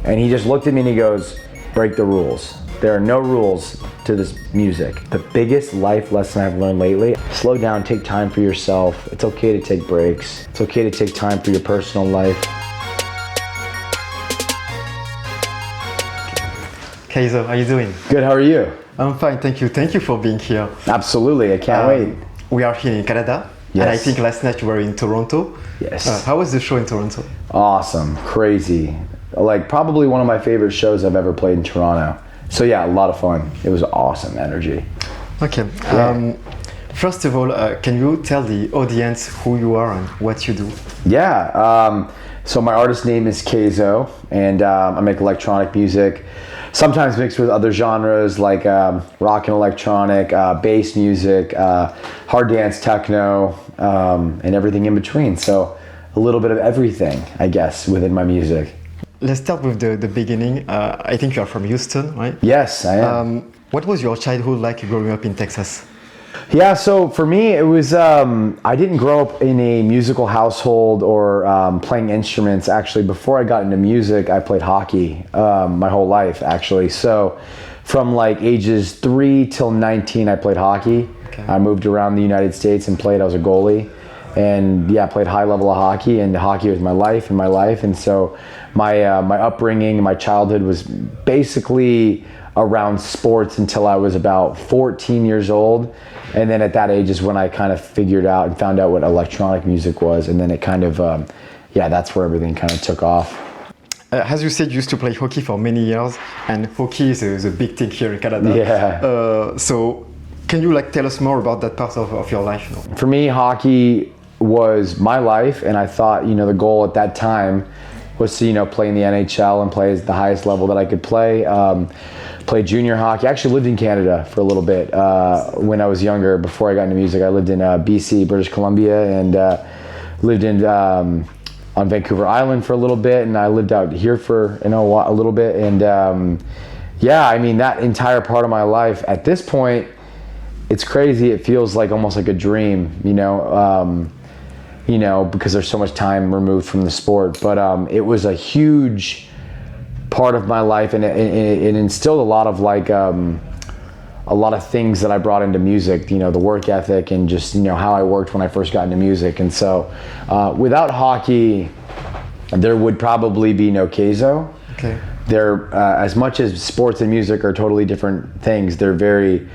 And he just looked at me and he goes, break the rules. There are no rules to this music. The biggest life lesson I've learned lately, slow down, take time for yourself. It's okay to take breaks. It's okay to take time for your personal life. Kayzo, how are you doing? Good, how are you? I'm fine, thank you. Thank you for being here. Absolutely, I can't wait. We are here in Canada, yes. And I think last night you were in Toronto. Yes. How was the show in Toronto? Awesome, crazy. Like probably one of my favorite shows I've ever played in Toronto. So yeah, a lot of fun. It was awesome energy. Okay. Yeah. First of all, can you tell the audience who you are and what you do? Yeah. So my artist name is Kayzo, and I make electronic music, sometimes mixed with other genres like rock and electronic, bass music, hard dance, techno, and everything in between. So a little bit of everything, I guess, within my music. Let's start with the beginning. I think you are from Houston, right? Yes, I am. What was your childhood like growing up in Texas? Yeah, so for me, it was, I didn't grow up in a musical household or playing instruments. Actually, before I got into music, I played hockey my whole life, actually. So from like ages 3 till 19, I played hockey. Okay. I moved around the United States and played. I was a goalie. And yeah, I played high level of hockey, and hockey was my life and my life. And so my upbringing, my childhood was basically around sports until I was about 14 years old. And then at that age is when I kind of figured out and found out what electronic music was. And then it kind of, yeah, that's where everything kind of took off. As you said, you used to play hockey for many years, and hockey is a big thing here in Canada. Yeah. So can you like tell us more about that part of your life? For me, hockey was my life, and I thought, you know, the goal at that time was to, you know, play in the NHL and play at the highest level that I could play. Played junior hockey. I actually lived in Canada for a little bit when I was younger. Before I got into music, I lived in BC, British Columbia, and lived in on Vancouver Island for a little bit, and I lived out here for a little bit. And yeah, I mean, that entire part of my life at this point, it's crazy. It feels like almost like a dream, you know, because there's so much time removed from the sport. But it was a huge part of my life, and it instilled a lot of like a lot of things that I brought into music, you know, the work ethic and just, you know, how I worked when I first got into music. And so without hockey, there would probably be no Kayzo. Okay. They're as much as sports and music are totally different things, they're very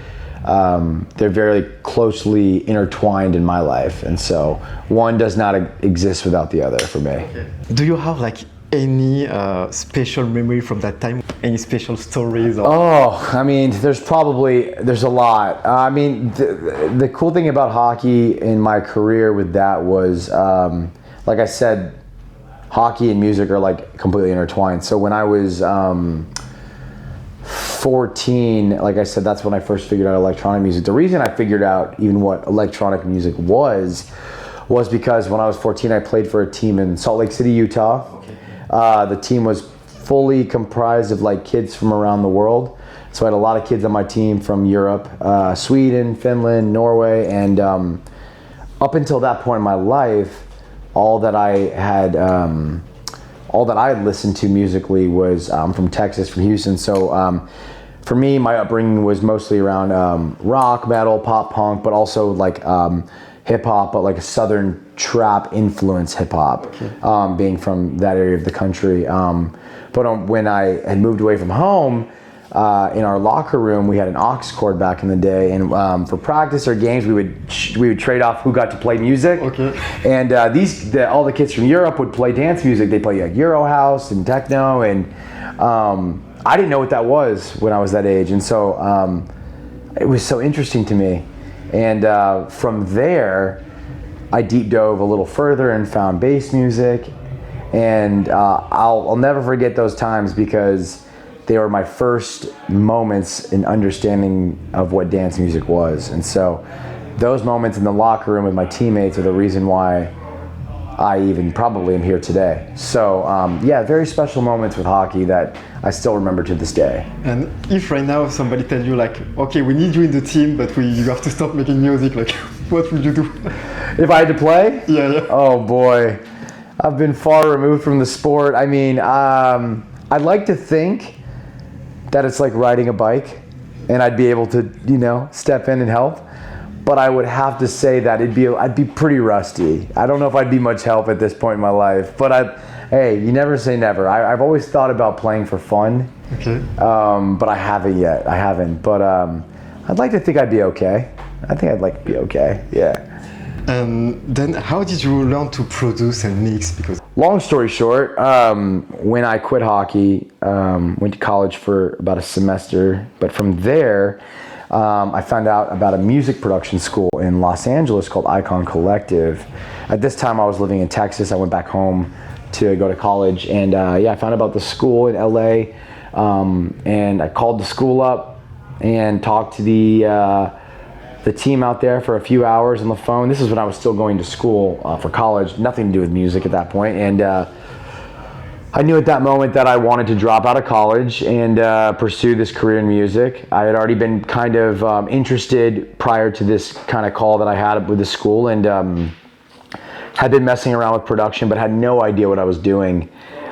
closely intertwined in my life, and so one does not exist without the other for me. Okay. Do you have like any special memory from that time? Any special stories? Oh, I mean, there's a lot. I mean, the cool thing about hockey in my career with that was, like I said, hockey and music are like completely intertwined. So when I was 14, like I said, that's when I first figured out electronic music. The reason I figured out even what electronic music was because when I was 14, I played for a team in Salt Lake City, Utah. Okay. The team was fully comprised of like kids from around the world. So I had a lot of kids on my team from Europe, Sweden, Finland, Norway, and up until that point in my life, all that I had listened to musically was from Texas, from Houston. So for me, my upbringing was mostly around rock, metal, pop, punk, but also like hip hop, but like a southern trap influence hip hop, okay. Being from that area of the country. But when I had moved away from home, in our locker room, we had an aux cord back in the day, and for practice or games, we would trade off who got to play music. Okay. And all the kids from Europe would play dance music. They play like Euro house and techno, and I didn't know what that was when I was that age, and so it was so interesting to me. And from there, I deep dove a little further and found bass music, and I'll never forget those times because they were my first moments in understanding of what dance music was. And so those moments in the locker room with my teammates are the reason why I even probably am here today. So yeah, very special moments with hockey that I still remember to this day. And if right now somebody tells you like, okay, we need you in the team, but you have to stop making music, like what would you do? If I had to play? Yeah. Oh boy, I've been far removed from the sport. I mean, I'd like to think that it's like riding a bike and I'd be able to, you know, step in and help. But I would have to say that I'd be pretty rusty. I don't know if I'd be much help at this point in my life. But hey, you never say never. I've always thought about playing for fun. Okay. But I haven't yet. I haven't. But I'd like to think I'd be okay. I think I'd like to be okay. Yeah. And then how did you learn to produce and mix? Because long story short, when I quit hockey, went to college for about a semester. But from there, I found out about a music production school in Los Angeles called Icon Collective. At this time, I was living in Texas. I went back home to go to college, and I found out about the school in LA, and I called the school up and talked to the team out there for a few hours on the phone. This is when I was still going to school for college, nothing to do with music at that point, and I knew at that moment that I wanted to drop out of college and pursue this career in music. I had already been kind of interested prior to this kind of call that I had with the school, and had been messing around with production, but had no idea what I was doing.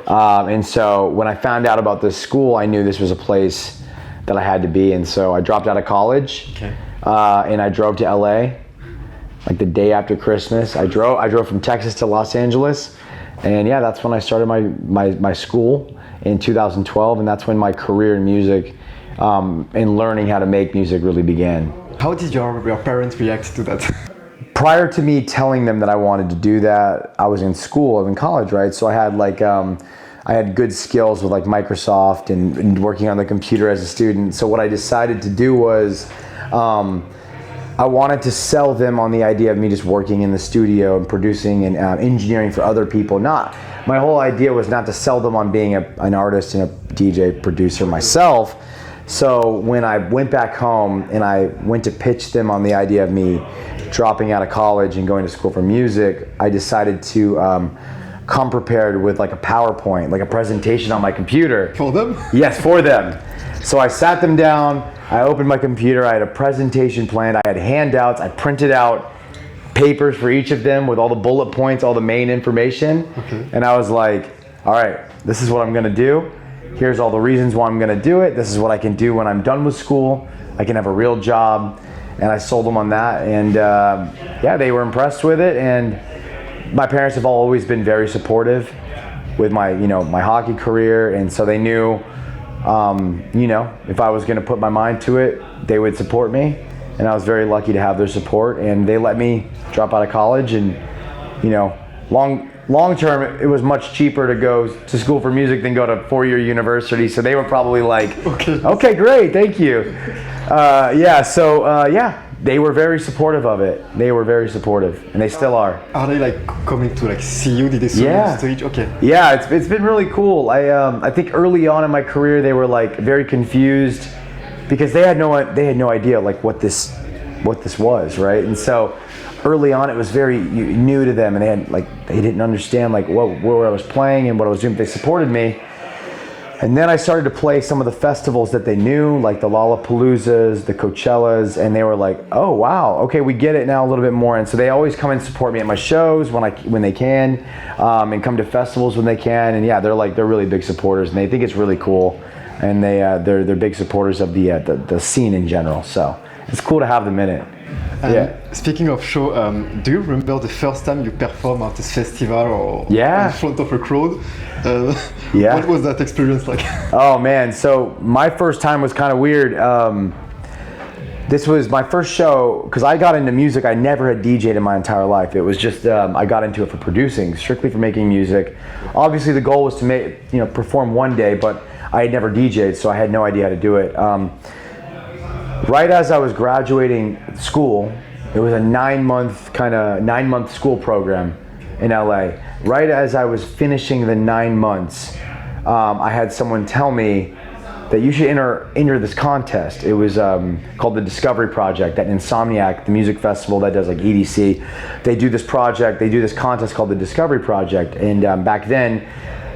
And so when I found out about this school, I knew this was a place that I had to be. And so I dropped out of college, okay. And I drove to LA, like the day after Christmas. I drove from Texas to Los Angeles. And yeah, that's when I started my school in 2012. And that's when my career in music and learning how to make music really began. How did your parents react to that? Prior to me telling them that I wanted to do that, I was in school, I was in college, right? So I had I had good skills with like Microsoft and working on the computer as a student. So what I decided to do was, I wanted to sell them on the idea of me just working in the studio and producing and engineering for other people. My whole idea was not to sell them on being an artist and a DJ producer myself. So when I went back home and I went to pitch them on the idea of me dropping out of college and going to school for music, I decided to come prepared with like a PowerPoint, like a presentation on my computer. For them? Yes, for them. So I sat them down, I opened my computer, I had a presentation planned, I had handouts, I printed out papers for each of them with all the bullet points, all the main information. Okay. And I was like, all right, this is what I'm gonna do. Here's all the reasons why I'm gonna do it. This is what I can do when I'm done with school. I can have a real job. And I sold them on that. And yeah, they were impressed with it. And my parents have always been very supportive with my hockey career. And so they knew, if I was gonna put my mind to it, they would support me. And I was very lucky to have their support. And they let me drop out of college. And, long term, it was much cheaper to go to school for music than go to 4-year university. So they were probably like, okay, great, thank you. They were very supportive of it. They were very supportive, and they still are. Are they like coming to like see you? Did they see you on stage? Okay. Yeah, it's been really cool. I think early on in my career they were like very confused because they had no idea like what this was, right? And so early on it was very new to them, and they didn't understand like where I was playing and what I was doing. They supported me. And then I started to play some of the festivals that they knew, like the Lollapaloozas, the Coachellas, and they were like, oh wow, okay, we get it now a little bit more. And so they always come and support me at my shows when they can, and come to festivals when they can. And yeah, they're really big supporters, and they think it's really cool. And they're big supporters of the scene in general. So it's cool to have them in it. Yeah. Speaking of show, do you remember the first time you performed at this festival or in front of a crowd? What was that experience like? Oh man, so my first time was kind of weird. This was my first show, because I got into music, I never had DJ'd in my entire life. It was just, I got into it for producing, strictly for making music. Obviously the goal was to perform one day, but I had never DJ'd, so I had no idea how to do it. Right as I was graduating school, it was a 9-month school program in LA. Right as I was finishing the 9 months, I had someone tell me that you should enter this contest. It was called the Discovery Project at Insomniac, the music festival that does like EDC. They do this contest called the Discovery Project. And back then,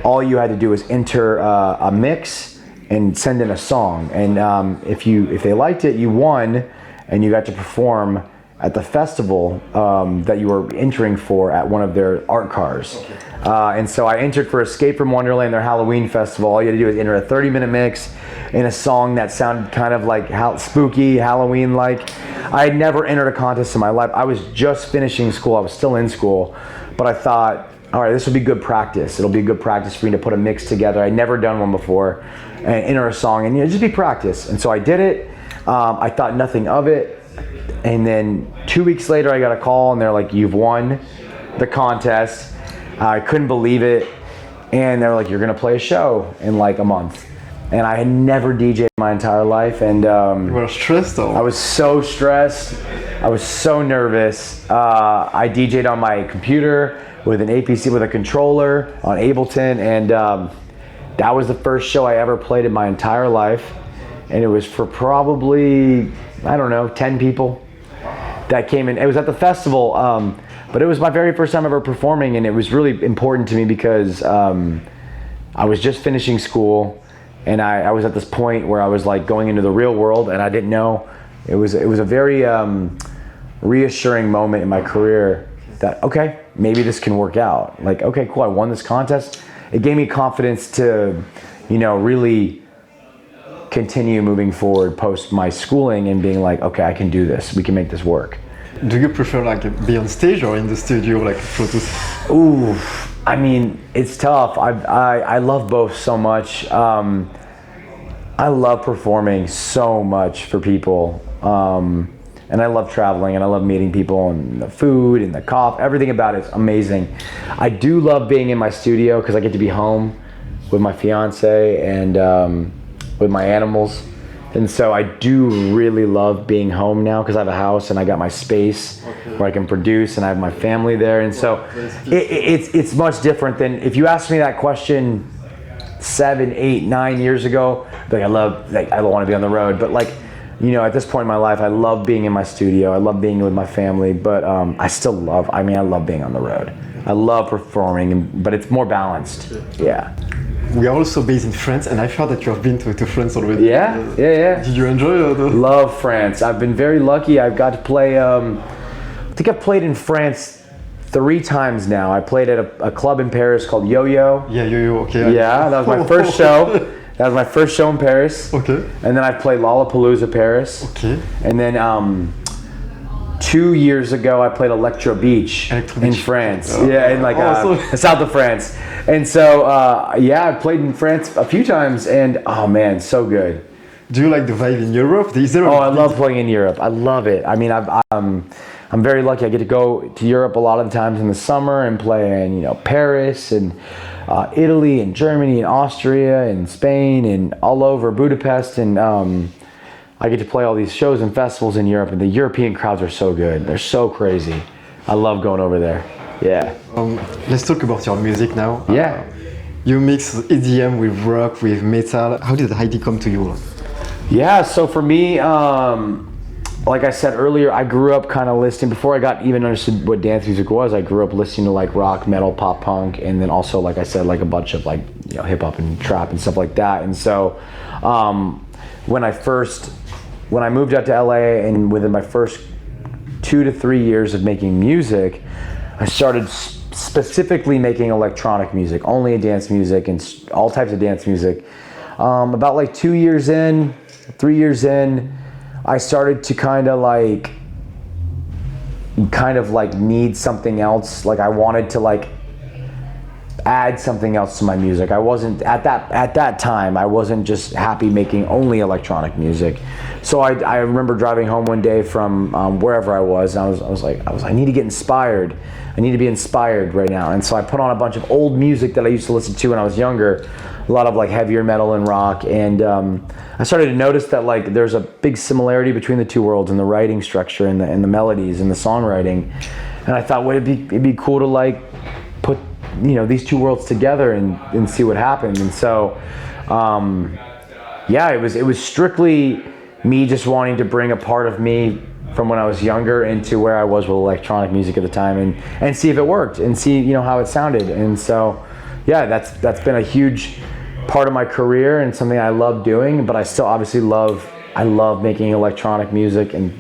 all you had to do was enter a mix and send in a song, and if they liked it, you won, and you got to perform at the festival that you were entering for at one of their art cars. Okay. And so I entered for Escape from Wonderland, their Halloween festival. All you had to do is enter a 30-minute mix in a song that sounded kind of like spooky, Halloween-like. I had never entered a contest in my life. I was just finishing school. I was still in school. But I thought, all right, this will be good practice. It'll be good practice for me to put a mix together. I'd never done one before. And enter a song and just be practice. And so I did it. I thought nothing of it. And then 2 weeks later, I got a call and they're like, you've won the contest. I couldn't believe it. And they're like, you're gonna play a show in like a month. And I had never DJed my entire life. And you were stressed though. I was so stressed. I was so nervous. I DJed on my computer with an APC with a controller on Ableton. And that was the first show I ever played in my entire life. And it was for probably, I don't know, 10 people that came in. It was at the festival, but it was my very first time ever performing, and it was really important to me because I was just finishing school, and I was at this point where I was like going into the real world, and I didn't know. It was a very reassuring moment in my career that, okay, maybe this can work out. Like, okay, cool, I won this contest. It gave me confidence to, really continue moving forward post my schooling and being like, okay, I can do this. We can make this work. Do you prefer like be on stage or in the studio, like photos? Ooh, I mean, it's tough. I love both so much. I love performing so much for people. And I love traveling and I love meeting people and the food and the coffee, everything about it's amazing. I do love being in my studio because I get to be home with my fiance and with my animals. And so I do really love being home now because I have a house and I got my space where I can produce and I have my family there. And so it's much different than if you asked me that question 7, 8, 9 years ago, like I don't want to be on the road, but like, at this point in my life, I love being in my studio. I love being with my family, but I love being on the road. I love performing, but it's more balanced. Yeah. We are also based in France, and I've heard that you have been to France already. Yeah. Did you enjoy it? Love France. I've been very lucky. I've got to play, I think I've played in France 3 times now. I played at a club in Paris called Yo-Yo. Yeah, Yo-Yo, okay. Yeah, that was my first show. That was my first show in Paris. Okay. And then I played Lollapalooza Paris. Okay. And then 2 years ago, I played Electro Beach in France. Oh. Yeah, in the south of France. And so, I played in France a few times, and oh man, so good. Do you like the vibe in Europe? I love playing in Europe. I love it. I mean, I'm very lucky. I get to go to Europe a lot of the times in the summer and play in, Paris and Italy and Germany and Austria and Spain and all over Budapest. And I get to play all these shows and festivals in Europe, and the European crowds are so good. They're so crazy. I love going over there. Yeah. Let's talk about your music now. Yeah. You mix EDM with rock, with metal. How did the idea come to you? Yeah, so for me, like I said earlier, I grew up kind of listening, before I got even understood what dance music was, I grew up listening to like rock, metal, pop punk, and then also, like I said, like a bunch of like, hip hop and trap and stuff like that. And so when I moved out to LA, and within my first 2 to 3 years of making music, I started specifically making electronic music, only dance music and all types of dance music. About like 2 years in, 3 years in, I started to kind of like need something else. Like I wanted to like add something else to my music. I wasn't at that time. I wasn't just happy making only electronic music. So I remember driving home one day from wherever I was, and I was like, I need to get inspired. I need to be inspired right now. And so I put on a bunch of old music that I used to listen to when I was younger, a lot of like heavier metal and rock. And I started to notice that like there's a big similarity between the two worlds in the writing structure and the melodies and the songwriting. And I thought, it'd be cool to like put these two worlds together and see what happened. And so it was strictly me just wanting to bring a part of me from when I was younger into where I was with electronic music at the time, and see if it worked and see how it sounded. And so that's been a huge part of my career and something I love doing. But I still obviously love making electronic music and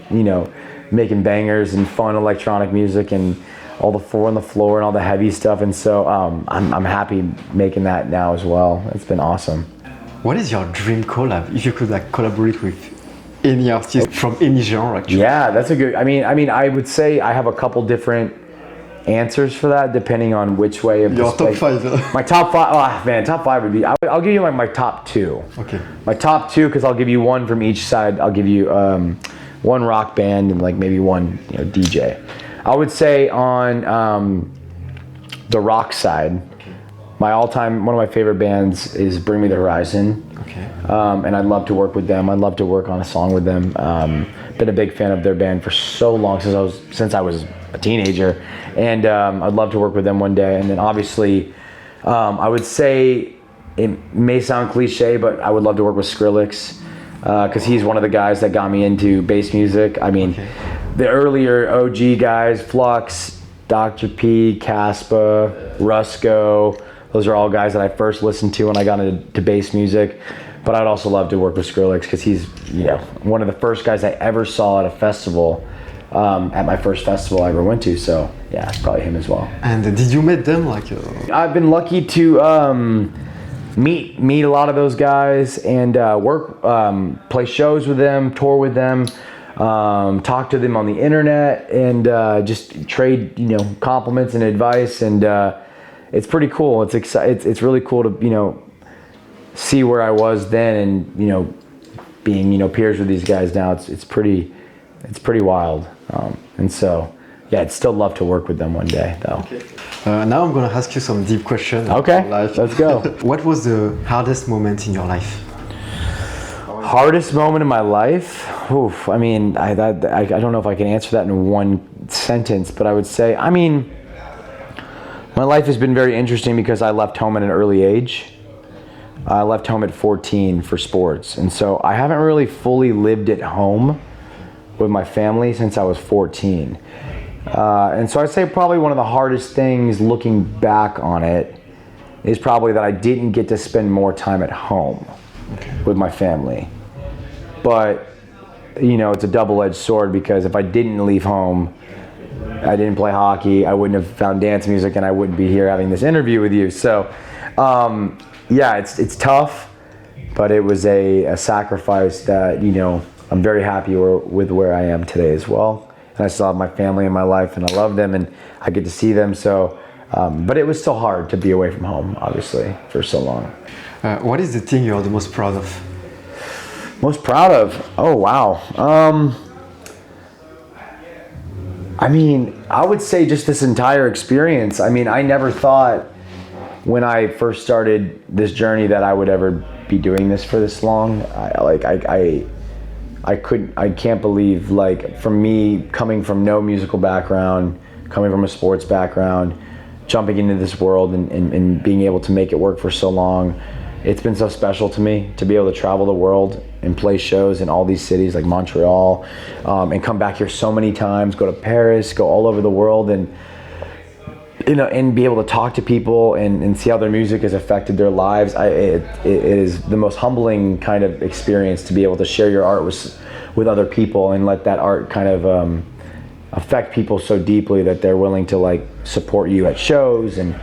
making bangers and fun electronic music and all the four on the floor and all the heavy stuff. And so I'm happy making that now as well. It's been awesome. What is your dream collab? If you could like collaborate with any artist from any genre, actually. Yeah, that's a good. I mean, I would say I have a couple different answers for that, depending on which way of your top five. My top five. Oh man, top five would be. I'll give you like my top two. Okay. My top two, because I'll give you one from each side. I'll give you one rock band and like maybe one DJ. I would say on the rock side, my all-time, one of my favorite bands is Bring Me the Horizon. Okay. And I'd love to work with them. I'd love to work on a song with them. Been a big fan of their band for so long, since I was a teenager, and I'd love to work with them one day. And then obviously, I would say it may sound cliche, but I would love to work with Skrillex, because he's one of the guys that got me into bass music. I mean, the earlier OG guys, Flux, Dr. P, Caspa, Rusko. Those are all guys that I first listened to when I got into bass music. But I'd also love to work with Skrillex, because he's one of the first guys I ever saw at a festival, at my first festival I ever went to. So yeah, it's probably him as well. And did you meet them? I've been lucky to meet a lot of those guys and work, play shows with them, tour with them, talk to them on the internet, and just trade compliments and advice. And it's pretty cool. It's really cool to see where I was then, and being peers with these guys now. It's pretty wild. And so yeah, I'd still love to work with them one day though. Okay. Now I'm gonna ask you some deep questions. Okay, let's go. What was the hardest moment in your life? Hardest moment in my life? Oof, I mean, I don't know if I can answer that in one sentence, but I would say, my life has been very interesting because I left home at an early age. I left home at 14 for sports, and so I haven't really fully lived at home with my family since I was 14. And so I'd say probably one of the hardest things looking back on it is probably that I didn't get to spend more time at home with my family. But it's a double-edged sword, because if I didn't leave home, I didn't play hockey, I wouldn't have found dance music, and I wouldn't be here having this interview with you. So yeah, it's tough, but it was a sacrifice that I'm very happy with where I am today as well. And I still have my family in my life, and I love them, and I get to see them. So, but it was still hard to be away from home, obviously, for so long. What is the thing you're the most proud of? Most proud of? Oh, wow. I would say just this entire experience. I never thought when I first started this journey that I would ever be doing this for this long. I can't believe, for me, coming from no musical background, coming from a sports background, jumping into this world and being able to make it work for so long. It's been so special to me to be able to travel the world and play shows in all these cities like Montreal, and come back here so many times, go to Paris, go all over the world, and be able to talk to people and see how their music has affected their lives. It is the most humbling kind of experience to be able to share your art with other people and let that art kind of affect people so deeply that they're willing to support you at shows and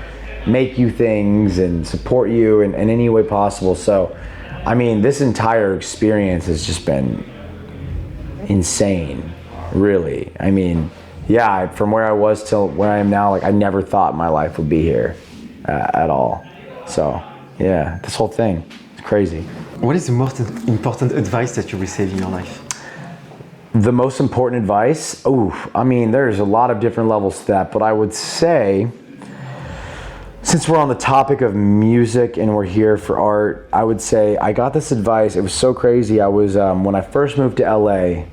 make you things and support you in any way possible. So this entire experience has just been insane, really. Yeah, from where I was till where I am now, I never thought my life would be here at all. So yeah, this whole thing is crazy. What is the most important advice that you received in your life? The most important advice? There's a lot of different levels to that, but I would say, since we're on the topic of music and we're here for art, I would say I got this advice. It was so crazy. I was, when I first moved to LA,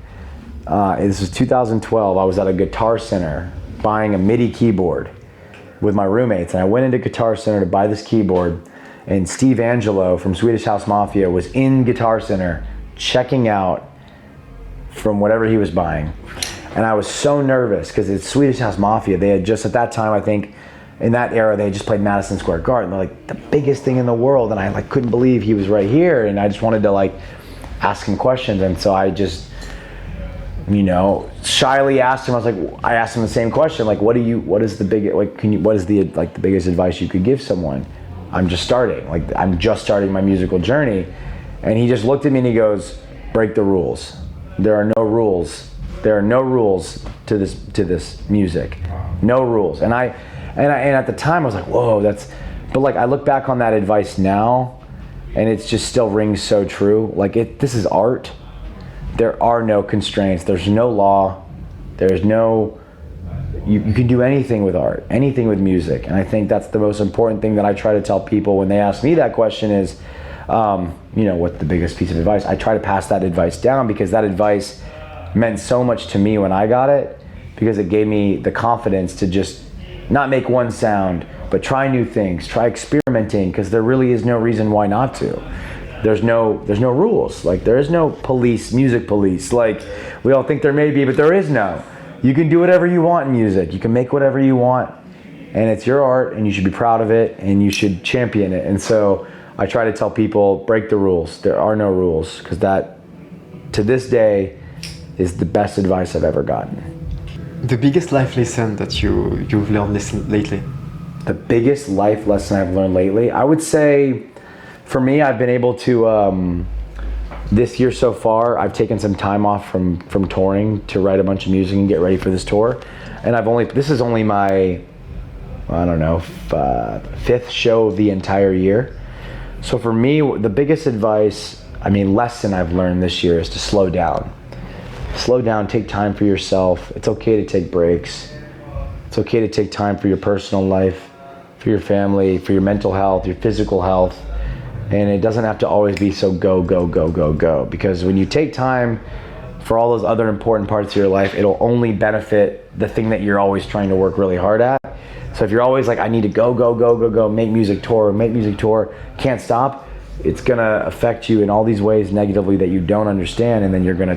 this was 2012, I was at a Guitar Center buying a MIDI keyboard with my roommates, and I went into Guitar Center to buy this keyboard, and Steve Angelo from Swedish House Mafia was in Guitar Center checking out from whatever he was buying. And I was so nervous because it's Swedish House Mafia. They had just, at that time, I think, in that era, they had just played Madison Square Garden. They're the biggest thing in the world, and I couldn't believe he was right here, and I just wanted to ask him questions. And so I just shyly asked him. I asked him the same question, like, what is the biggest advice you could give someone? I'm just starting my musical journey. And he just looked at me and he goes, break the rules. There are no rules. There are no rules to this music. No rules. And at the time I was like, whoa, but like I look back on that advice now and it just still rings so true. Like this is art. There are no constraints. There's no law. You can do anything with art, anything with music. And I think that's the most important thing that I try to tell people when they ask me that question is, what's the biggest piece of advice? I try to pass that advice down because that advice meant so much to me when I got it, because it gave me the confidence to just not make one sound, but try new things, try experimenting, because there really is no reason why not to. There's no rules. Like there is no music police. Like we all think there may be, but there is no. You can do whatever you want in music. You can make whatever you want, and it's your art, and you should be proud of it, and you should champion it. And so I try to tell people, break the rules. There are no rules, because that, to this day, is the best advice I've ever gotten. The biggest life lesson that you've learned lately? The biggest life lesson I've learned lately? I would say, for me, I've been able to, this year so far, I've taken some time off from touring to write a bunch of music and get ready for this tour. And this is only my, fifth show of the entire year. So for me, the biggest lesson I've learned this year is to slow down. Slow down, take time for yourself. It's okay to take breaks. It's okay to take time for your personal life, for your family, for your mental health, your physical health. And it doesn't have to always be so go, go, go, go, go. Because when you take time for all those other important parts of your life, it'll only benefit the thing that you're always trying to work really hard at. So if you're always like, I need to go, go, go, go, go, make music tour, can't stop, it's gonna affect you in all these ways negatively that you don't understand, and then you're gonna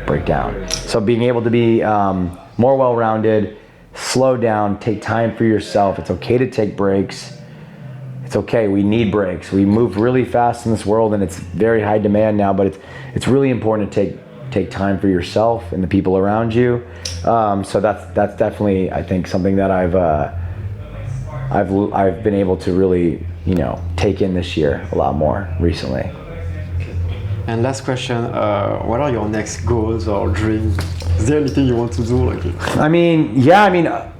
break down. So being able to be more well-rounded, slow down, take time for yourself. It's okay to take breaks. It's okay, we need breaks. We move really fast in this world and it's very high demand now, but it's really important to take time for yourself and the people around you. So that's definitely, I think, something that I've been able to really, take in this year a lot more recently. And last question, what are your next goals or dreams? Is there anything you want to do?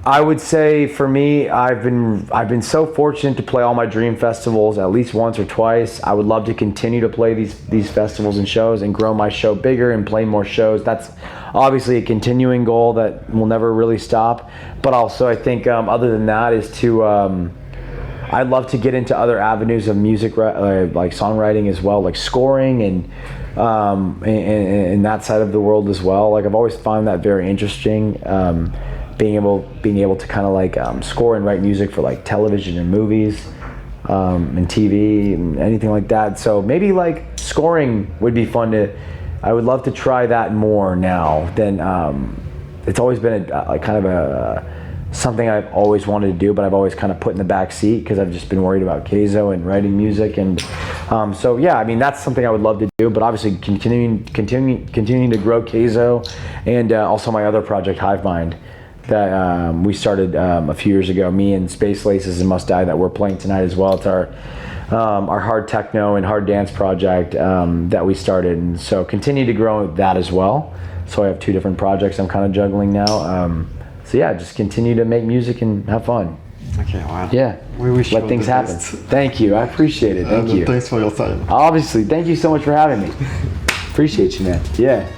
I would say for me, I've been so fortunate to play all my dream festivals at least once or twice. I would love to continue to play these festivals and shows and grow my show bigger and play more shows. That's obviously a continuing goal that will never really stop. But also I think other than that is to, I'd love to get into other avenues of music, like songwriting as well, like scoring and that side of the world as well. Like I've always found that very interesting. Being able to kind of like score and write music for like television and movies and TV and anything like that. So maybe like scoring would be fun I would love to try that more now than it's always been something I've always wanted to do, but I've always kind of put in the back seat because I've just been worried about Kayzo and writing music. And that's something I would love to do, but obviously continuing to grow Kayzo and also my other project, Hive Mind, that we started a few years ago, me and Space Laces and Must Die, that we're playing tonight as well. It's our hard techno and hard dance project that we started, and so continue to grow that as well. So I have two different projects I'm kind of juggling now. Just continue to make music and have fun. Okay, wow. Yeah, we wish let things happen. Thank you, I appreciate it. Thank you. Thanks for your time. Obviously, thank you so much for having me. Appreciate you, man. Yeah.